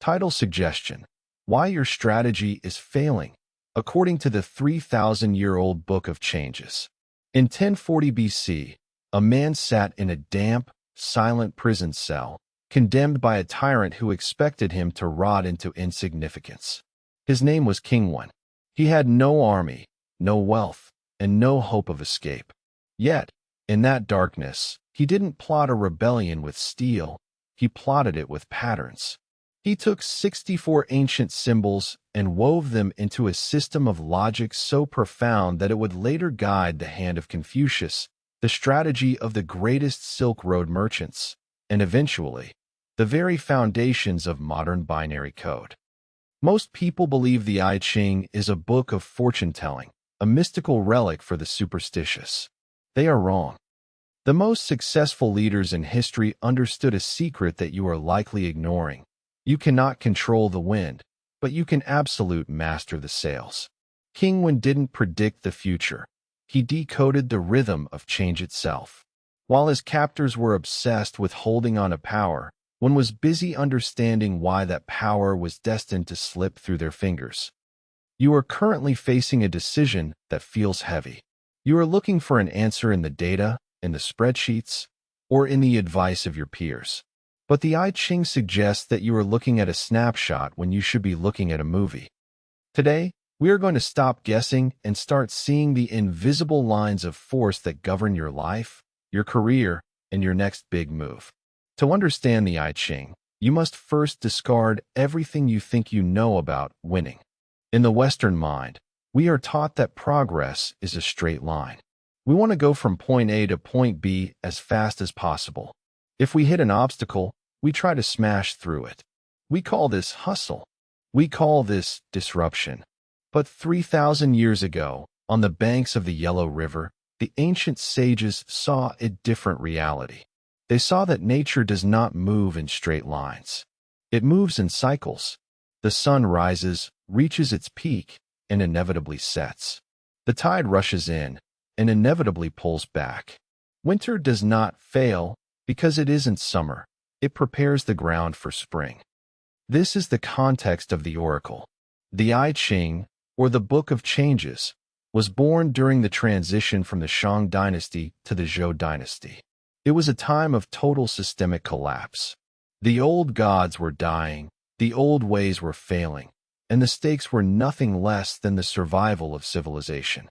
Title suggestion: Why Your Strategy is Failing, according to the 3,000-year-old Book of Changes. In 1040 BC, a man sat in a damp, silent prison cell, condemned by a tyrant who expected him to rot into insignificance. His name was King One. He had no army, no wealth, and no hope of escape. Yet, in that darkness, he didn't plot a rebellion with steel, he plotted it with patterns. He took 64 ancient symbols and wove them into a system of logic so profound that it would later guide the hand of Confucius, the strategy of the greatest Silk Road merchants, and eventually, the very foundations of modern binary code. Most people believe the I Ching is a book of fortune-telling, a mystical relic for the superstitious. They are wrong. The most successful leaders in history understood a secret that you are likely ignoring. You cannot control the wind, but you can absolute master the sails. King Wen didn't predict the future. He decoded the rhythm of change itself. While his captors were obsessed with holding on to power, Wen was busy understanding why that power was destined to slip through their fingers. You are currently facing a decision that feels heavy. You are looking for an answer in the data, in the spreadsheets, or in the advice of your peers. But the I Ching suggests that you are looking at a snapshot when you should be looking at a movie. Today, we are going to stop guessing and start seeing the invisible lines of force that govern your life, your career, and your next big move. To understand the I Ching, you must first discard everything you think you know about winning. In the Western mind, we are taught that progress is a straight line. We want to go from point A to point B as fast as possible. If we hit an obstacle, we try to smash through it. We call this hustle. We call this disruption. But 3,000 years ago, on the banks of the Yellow River, the ancient sages saw a different reality. They saw that nature does not move in straight lines. It moves in cycles. The sun rises, reaches its peak, and inevitably sets. The tide rushes in, and inevitably pulls back. Winter does not fail because it isn't summer. It prepares the ground for spring. This is the context of the oracle. The I Ching, or the Book of Changes, was born during the transition from the Shang dynasty to the Zhou dynasty. It was a time of total systemic collapse. The old gods were dying, the old ways were failing, and the stakes were nothing less than the survival of civilization.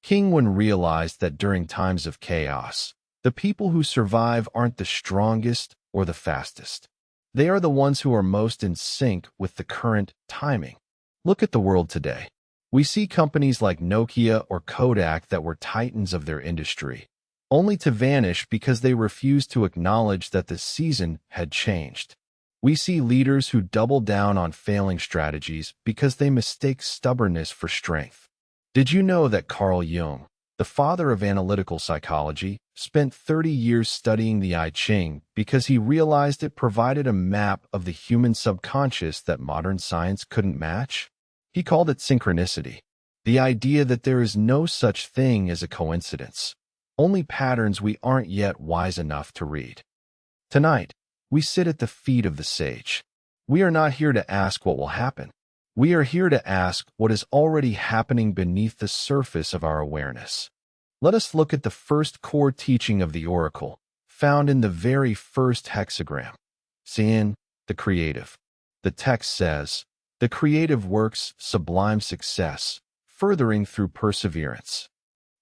King Wen realized that during times of chaos, the people who survive aren't the strongest or the fastest. They are the ones who are most in sync with the current timing. Look at the world today. We see companies like Nokia or Kodak that were titans of their industry, only to vanish because they refused to acknowledge that the season had changed. We see leaders who double down on failing strategies because they mistake stubbornness for strength. Did you know that Carl Jung, the father of analytical psychology, spent 30 years studying the I Ching because he realized it provided a map of the human subconscious that modern science couldn't match? He called it synchronicity, the idea that there is no such thing as a coincidence, only patterns we aren't yet wise enough to read. Tonight, we sit at the feet of the sage. We are not here to ask what will happen. We are here to ask what is already happening beneath the surface of our awareness. Let us look at the first core teaching of the oracle, found in the very first hexagram. Sin, the creative. The text says, the creative works sublime success, furthering through perseverance.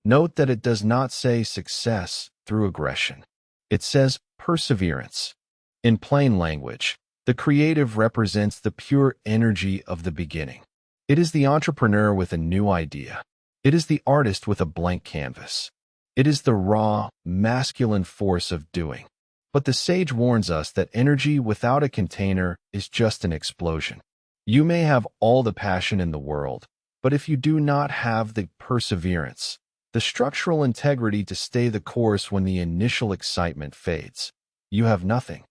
Note that it does not say success through aggression. It says perseverance. In plain language, the creative represents the pure energy of the beginning. It is the entrepreneur with a new idea. It is the artist with a blank canvas. It is the raw, masculine force of doing. But the sage warns us that energy without a container is just an explosion. You may have all the passion in the world, but if you do not have the perseverance, the structural integrity to stay the course when the initial excitement fades, you have nothing.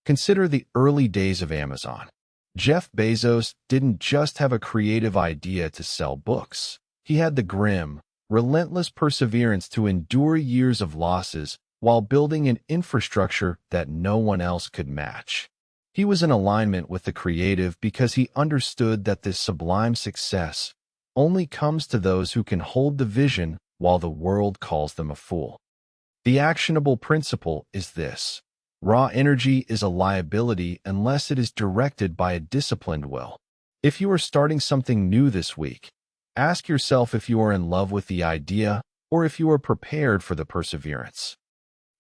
Consider the early days of Amazon. Jeff Bezos didn't just have a creative idea to sell books. He had the grim, relentless perseverance to endure years of losses while building an infrastructure that no one else could match. He was in alignment with the creative because he understood that this sublime success only comes to those who can hold the vision while the world calls them a fool. The actionable principle is this: raw energy is a liability unless it is directed by a disciplined will. If you are starting something new this week, ask yourself if you are in love with the idea or if you are prepared for the perseverance.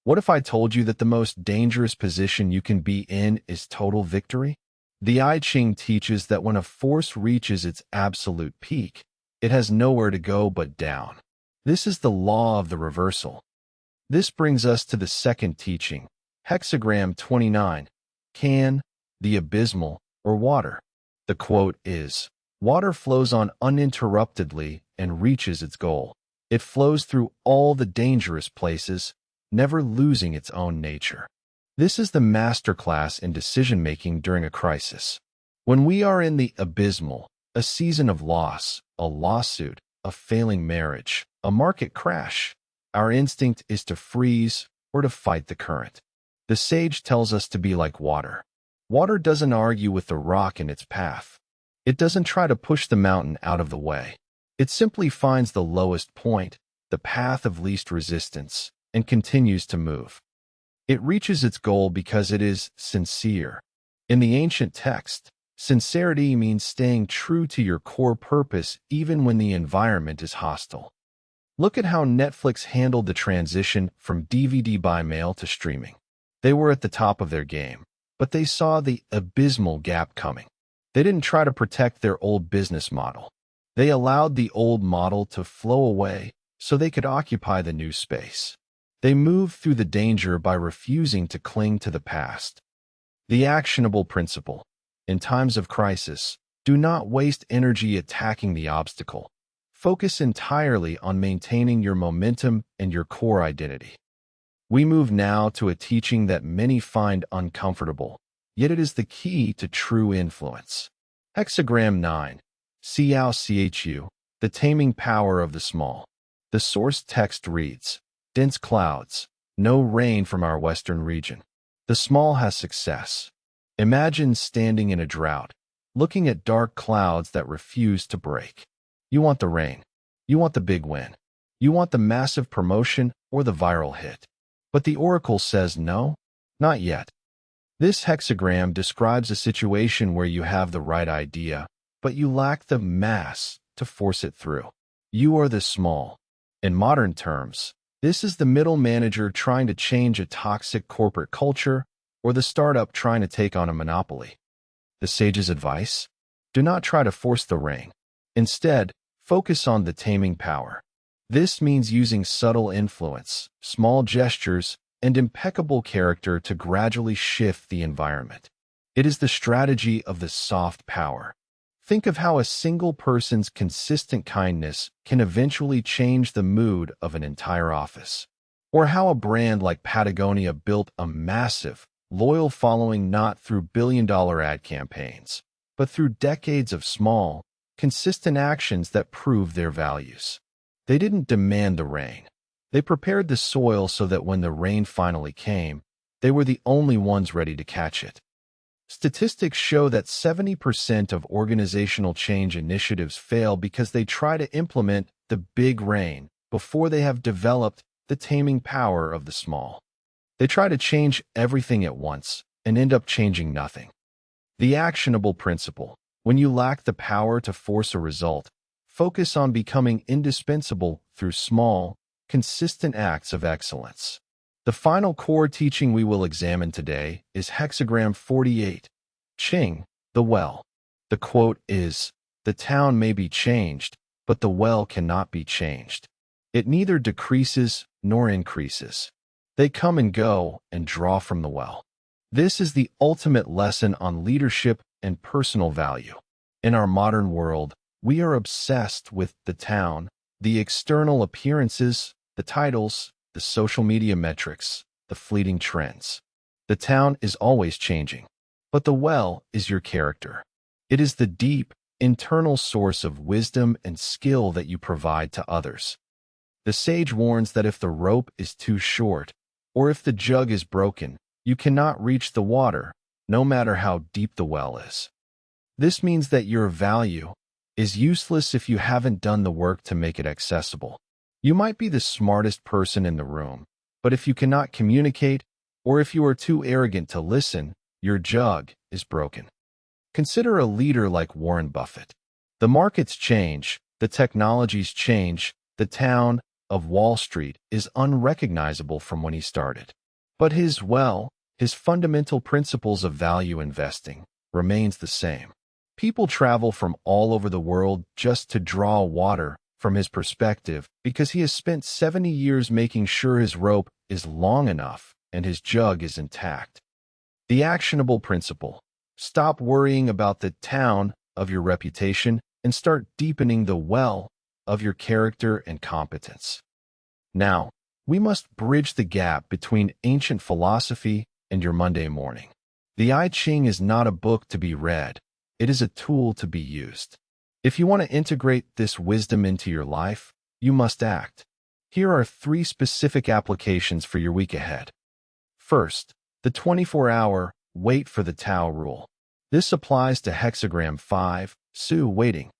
What if I told you that the most dangerous position you can be in is total victory? The I Ching teaches that when a force reaches its absolute peak, it has nowhere to go but down. This is the law of the reversal. This brings us to the second teaching, hexagram 29, can, the abysmal, or water. The quote is, "Water flows on uninterruptedly and reaches its goal. It flows through all the dangerous places, never losing its own nature." This is the masterclass in decision-making during a crisis. When we are in the abysmal, a season of loss, a lawsuit, a failing marriage, a market crash, our instinct is to freeze or to fight the current. The sage tells us to be like water. Water doesn't argue with the rock in its path. It doesn't try to push the mountain out of the way. It simply finds the lowest point, the path of least resistance, and continues to move. It reaches its goal because it is sincere. In the ancient text, sincerity means staying true to your core purpose even when the environment is hostile. Look at how Netflix handled the transition from DVD by mail to streaming. They were at the top of their game, but they saw the abysmal gap coming. They didn't try to protect their old business model. They allowed the old model to flow away so they could occupy the new space. They moved through the danger by refusing to cling to the past. The actionable principle: in times of crisis, do not waste energy attacking the obstacle. Focus entirely on maintaining your momentum and your core identity. We move now to a teaching that many find uncomfortable, yet it is the key to true influence. Hexagram 9, Chu, the taming power of the small. The source text reads, dense clouds, no rain from our western region. The small has success. Imagine standing in a drought, looking at dark clouds that refuse to break. You want the rain. You want the big win. You want the massive promotion or the viral hit. But the oracle says no, not yet. This hexagram describes a situation where you have the right idea, but you lack the mass to force it through. You are the small. In modern terms, this is the middle manager trying to change a toxic corporate culture or the startup trying to take on a monopoly. The sage's advice? Do not try to force the rain. Instead, focus on the taming power. This means using subtle influence, small gestures, and impeccable character to gradually shift the environment. It is the strategy of the soft power. Think of how a single person's consistent kindness can eventually change the mood of an entire office. Or how a brand like Patagonia built a massive, loyal following not through billion-dollar ad campaigns, but through decades of small, consistent actions that prove their values. They didn't demand the rain. They prepared the soil so that when the rain finally came, they were the only ones ready to catch it. Statistics show that 70% of organizational change initiatives fail because they try to implement the big rain before they have developed the taming power of the small. They try to change everything at once and end up changing nothing. The actionable principle: when you lack the power to force a result, focus on becoming indispensable through small, consistent acts of excellence. The final core teaching we will examine today is hexagram 48, Ching, the well. The quote is, "The town may be changed, but the well cannot be changed. It neither decreases nor increases. They come and go and draw from the well." This is the ultimate lesson on leadership and personal value. In our modern world, we are obsessed with the town, the external appearances, the titles, the social media metrics, the fleeting trends. The town is always changing, but the well is your character. It is the deep, internal source of wisdom and skill that you provide to others. The sage warns that if the rope is too short, or if the jug is broken, you cannot reach the water, no matter how deep the well is. This means that your value is useless if you haven't done the work to make it accessible. You might be the smartest person in the room, but if you cannot communicate, or if you are too arrogant to listen, your jug is broken. Consider a leader like Warren Buffett. The markets change, the technologies change, the town of Wall Street is unrecognizable from when he started. But his fundamental principles of value investing remains the same. People travel from all over the world just to draw water from his perspective because he has spent 70 years making sure his rope is long enough and his jug is intact. The actionable principle: stop worrying about the town of your reputation and start deepening the well of your character and competence. Now, we must bridge the gap between ancient philosophy and your Monday morning. The I Ching is not a book to be read. It is a tool to be used. If you want to integrate this wisdom into your life, you must act. Here are 3 specific applications for your week ahead. First, the 24-hour wait for the Tao rule. This applies to hexagram 5, Su, waiting.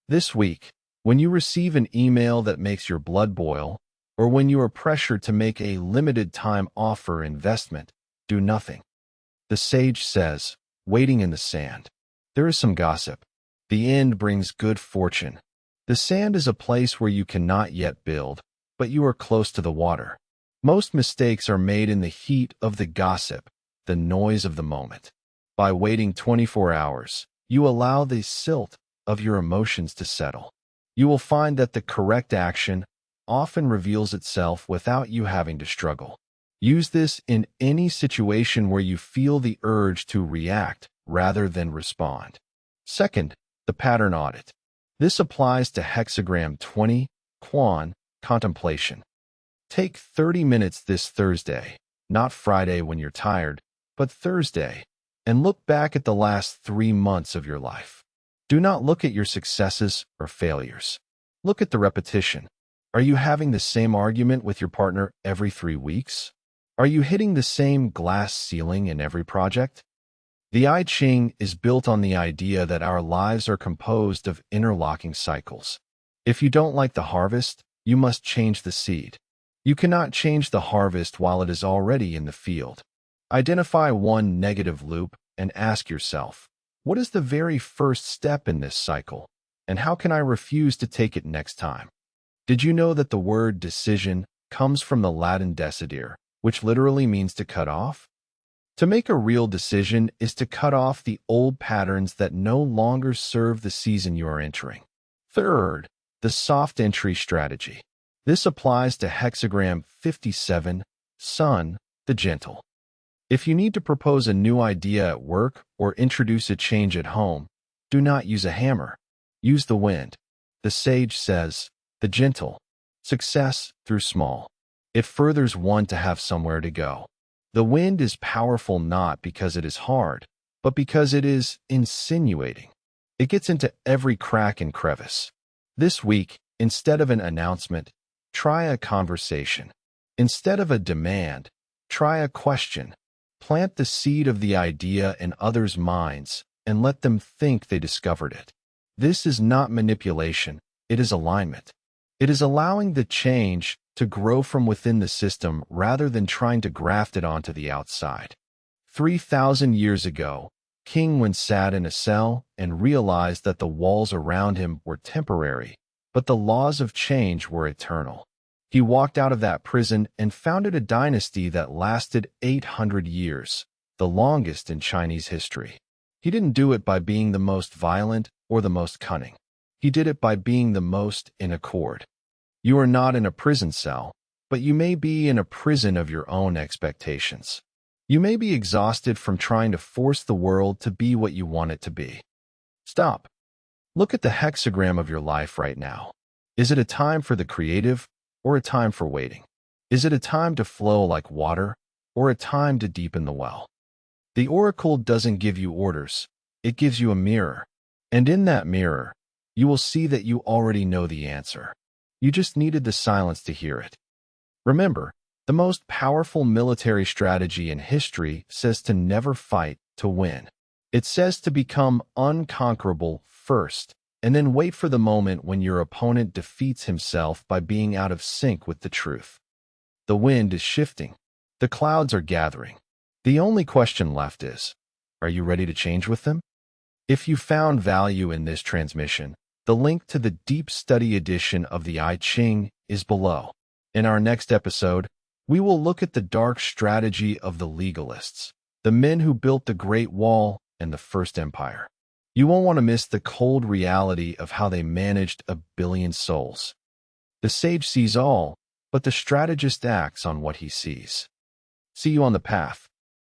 This week, when you receive an email that makes your blood boil, or when you are pressured to make a limited time offer investment, do nothing. The sage says, waiting in the sand. There is some gossip. The end brings good fortune. The sand is a place where you cannot yet build, but you are close to the water. Most mistakes are made in the heat of the gossip, the noise of the moment. By waiting 24 hours, you allow the silt of your emotions to settle. You will find that the correct action often reveals itself without you having to struggle. Use this in any situation where you feel the urge to react rather than respond. Second, the pattern audit. This applies to hexagram 20, Quan, contemplation. Take 30 minutes this Thursday, not Friday when you're tired, but Thursday, and look back at the last 3 months of your life. Do not look at your successes or failures. Look at the repetition. Are you having the same argument with your partner every 3 weeks? Are you hitting the same glass ceiling in every project? The I Ching is built on the idea that our lives are composed of interlocking cycles. If you don't like the harvest, you must change the seed. You cannot change the harvest while it is already in the field. Identify one negative loop and ask yourself, what is the very first step in this cycle, and how can I refuse to take it next time? Did you know that the word decision comes from the Latin decidere, which literally means to cut off? To make a real decision is to cut off the old patterns that no longer serve the season you are entering. Third, the soft entry strategy. This applies to hexagram 57, Sun, the gentle. If you need to propose a new idea at work or introduce a change at home, do not use a hammer. Use the wind. The sage says, the gentle. Success through small. It furthers one to have somewhere to go. The wind is powerful not because it is hard, but because it is insinuating. It gets into every crack and crevice. This week, instead of an announcement, try a conversation. Instead of a demand, try a question. Plant the seed of the idea in others' minds and let them think they discovered it. This is not manipulation, it is alignment. It is allowing the change to grow from within the system rather than trying to graft it onto the outside. 3,000 years ago, King Wen sat in a cell and realized that the walls around him were temporary, but the laws of change were eternal. He walked out of that prison and founded a dynasty that lasted 800 years, the longest in Chinese history. He didn't do it by being the most violent or the most cunning. He did it by being the most in accord. You are not in a prison cell, but you may be in a prison of your own expectations. You may be exhausted from trying to force the world to be what you want it to be. Stop. Look at the hexagram of your life right now. Is it a time for the creative or a time for waiting? Is it a time to flow like water or a time to deepen the well? The oracle doesn't give you orders. It gives you a mirror. And in that mirror, you will see that you already know the answer. You just needed the silence to hear it. Remember, the most powerful military strategy in history says to never fight to win. It says to become unconquerable first, and then wait for the moment when your opponent defeats himself by being out of sync with the truth. The wind is shifting. The clouds are gathering. The only question left is, are you ready to change with them? If you found value in this transmission, the link to the deep study edition of the I Ching is below. In our next episode, we will look at the dark strategy of the legalists, the men who built the Great Wall and the First Empire. You won't want to miss the cold reality of how they managed 1 billion souls. The sage sees all, but the strategist acts on what he sees. See you on the path.